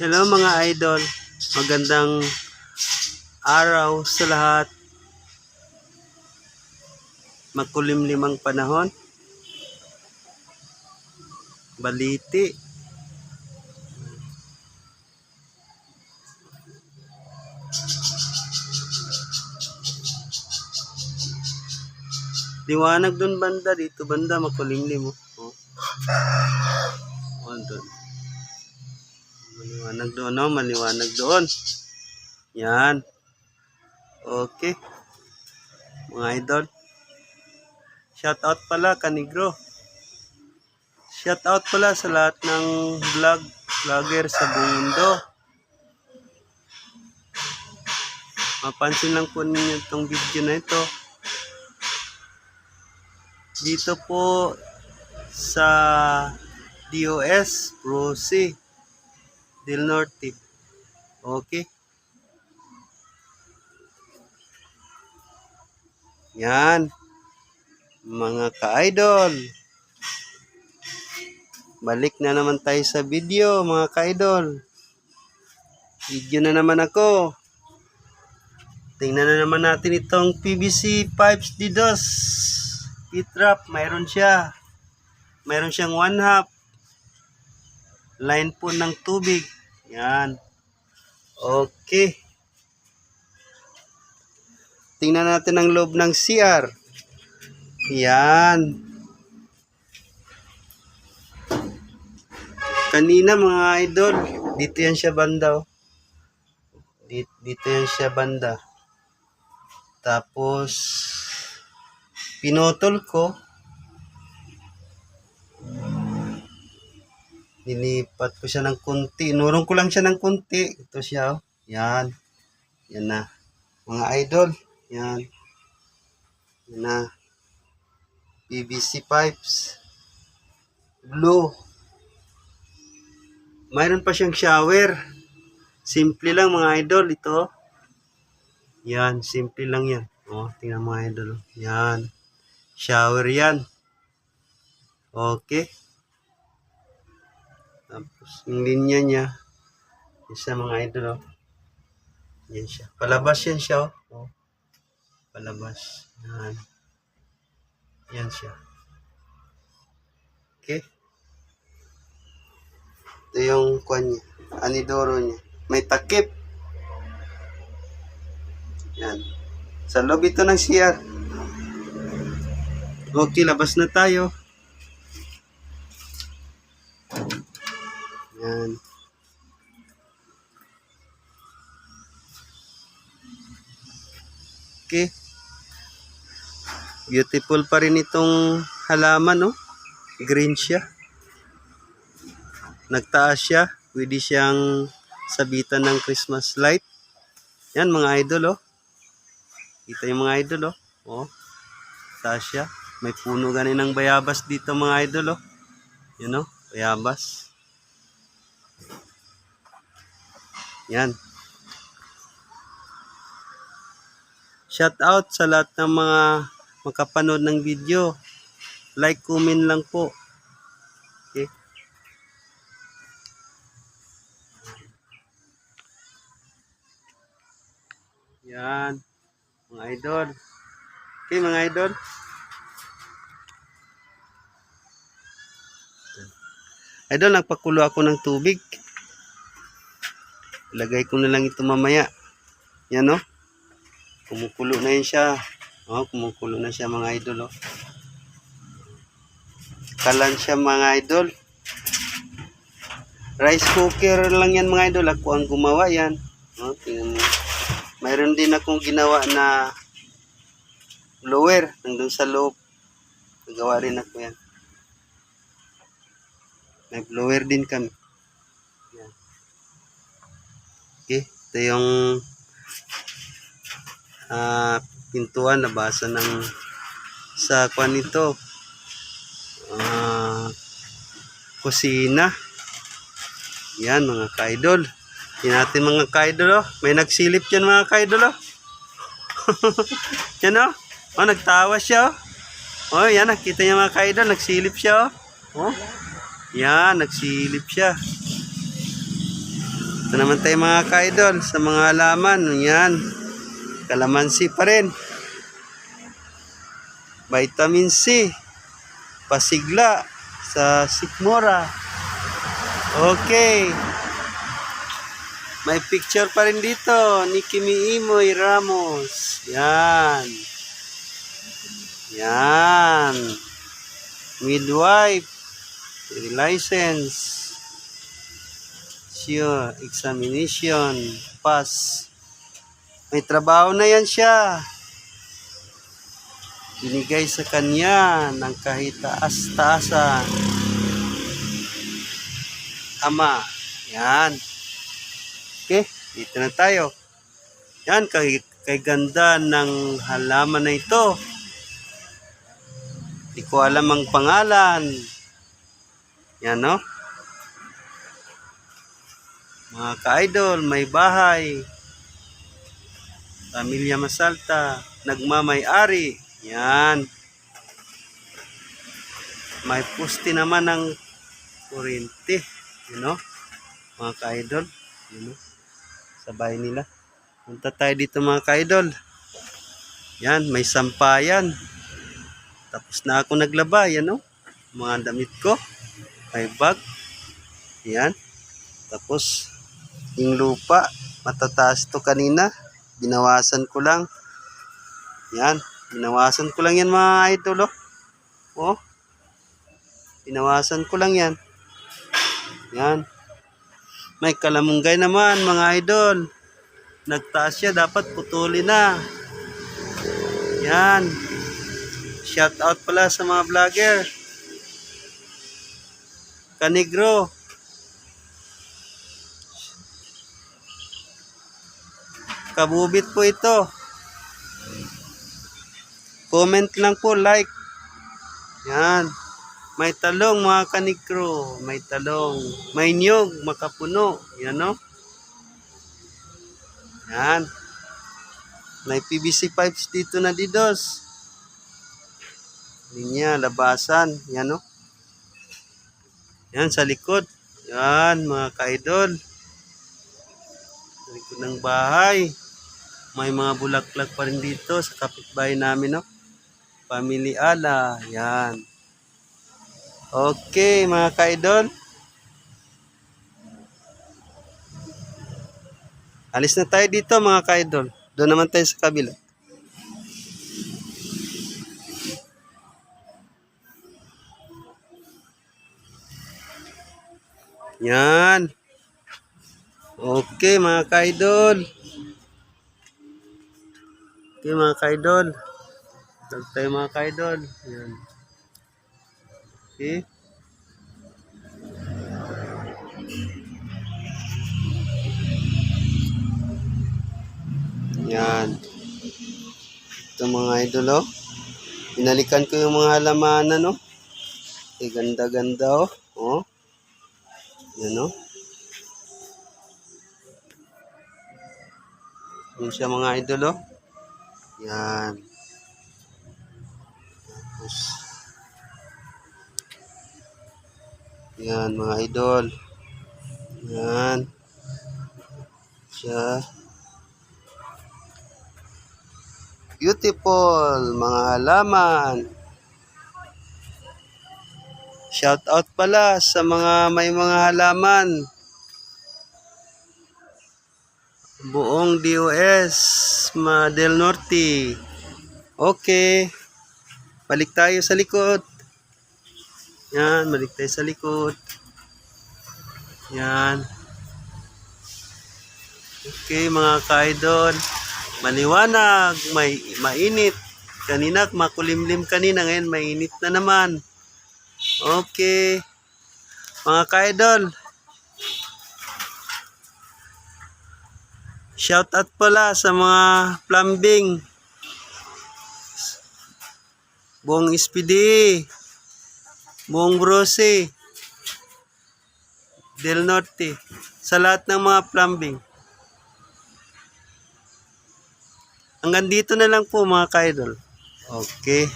Hello mga idol, magandang araw sa lahat. Makulimlimang panahon, baliti. Liwanag dun banda, dito banda makulimlim. Oh. Oh, dun. Maliwanag doon, no? Maliwanag doon. Yan. Okay. Mga idol. Shout out pala Kanigro. Shout out pala sa lahat ng vlogger sa buong mundo. Mapansin lang po ninyo itong video na ito. Dito po sa DOS Rosie Del Norte. Okay. Yan. Mga ka-idol. Balik na naman tayo sa video, mga ka-idol. Video na naman ako. Tingnan na naman natin itong PVC pipes DDoS. P-trap, mayroon siya. Mayroon siyang 1/2. Line po ng tubig. Yan. Okay. Tingnan natin ang loob ng CR. Yan. Kanina mga idol, dito yan siya banda. Oh. Dito yan siya banda. Tapos, pinotol ko. Nilipat ko siya ng kunti. Inurong ko lang siya ng kunti. Ito siya. Oh. Yan. Yan na. Mga idol. Yan. Yan na. PVC pipes. Blue. Mayroon pa siyang shower. Simple lang mga idol. Ito. Yan. Simple lang yan. Oh, tingnan mga idol. Yan. Shower yan. Okay. Tapos, yung linya niya. Yan siya mga idol. Oh. Yan siya. Palabas yan siya. Oh. Palabas. Yan. Yan siya. Okay. Ito yung kwan niya. Anidoro niya. May takip. Yan. Sa loob ito ng CR. Okay, labas na tayo. Yan. Okay. Beautiful pa rin itong halaman, no? Green siya. Nagtaas siya. Pwede siyang sabitan ng Christmas light. Yan mga idol, oh. Kita yung mga idol, oh. Oh. Taas siya. May puno ganin ng bayabas dito mga idol, oh. Yan, oh. Bayabas. Yan. Shout out sa lahat ng mga makapanood ng video. Like, comment lang po. Okay. Yan. Mga idol. Okay mga idol. Idol, nagpakulo ako ng tubig. Ilagay ko na lang ito mamaya. Yan, no? Kumukulo na yun siya. Oh, kumukulo na siya mga idol, oh. Kalan siya mga idol. Rice cooker lang yan mga idol. Ako ang gumawa yan. Oh, tingnan mo. Mayroon din akong ginawa na blower. Nandun sa loob. Nagawa rin ako yan. May blower din kami. Yan. Okay. Ito yung pintuan, nabasa ng sa kwan nito, kusina. Yan mga kaidol. Yan natin mga kaidol, oh. May nagsilip dyan mga kaidol, oh. Yan, oh. Oh, nagtawa siya, oh. Oh, yan, nakita niya mga kaidol, nagsilip siya, oh. Oh. Yan, nagsilip siya. Ito naman tayo mga ka-idol sa mga halaman. Yan. Kalamansi pa rin. Vitamin C. Pasigla sa sikmura. Okay. May picture pa rin dito ni Kimi Imoy Ramos. Yan. Yan. Midwife. License. Sure. Examination. Pass. May trabaho na yan siya. Binigay sa kanya ng kahit taas-taasan. Ama. Yan. Okay, dito na tayo. Yan, kay ganda ng halaman na ito. Hindi ko alam ang pangalan. Yan, no? Mga ka-idol, may bahay. Pamilya Masalta, nagmamay-ari. Yan. May puste naman ng kuryente. You know? Mga ka-idol. You know? Sa bahay nila. Punta tayo dito mga ka-idol. Yan, may sampayan. Tapos na ako naglaba. Yan o. Mga damit ko. May bag. Yan. Tapos, yung lupa. Matataas to kanina. Binawasan ko lang. Yan. Binawasan ko lang yan mga idol. Oh. Binawasan ko lang yan. Yan. May kalamunggay naman mga idol. Nagtaas siya. Dapat putulin na. Yan. Shout out pala sa mga vlogger. Kanigro. Kabubit po ito. Comment lang po, like. Yan. May talong mga kanigro. May talong. May niyog, makapuno. Yan no. Yan. May PVC pipes dito na didos. Linya, labasan. Yan no. Yan sa likod. Yan mga ka-idol. Sa likod ng bahay. May mga bulaklak pa rin dito sa kapitbahay namin, no? Family Ala. Yan. Okay, mga ka-idol. Alis na tayo dito, mga ka-idol. Doon naman tayo sa kabila. Yan. Okay, mga ka-idol. Okay mga ka-idol. Tag tayo mga ka-idol. Yan. Okay. Yan. Ito mga idol oh. Pinalikan ko yung mga halamanan oh. Okay, ganda-ganda oh. Oh. Yan oh. Yan siya mga idol oh. Yan. Tapos, yan mga idol. Yan. Siya. Beautiful mga halaman. Shout out pala sa mga may mga halaman. Buong DOS Del Norte. Okay. Balik tayo sa likod. Yan, balik tayo sa likod. Yan. Okay, mga ka-idol. Maliwanag, may mainit. Kanina makulimlim kanina, ngayon mainit na naman. Okay. Mga ka-idol. Shout out pala sa mga plumbing. Buong SPD. Buong Brose. Del Norte. Sa lahat ng mga plumbing. Hanggang dito na lang po mga ka-idol. Okay.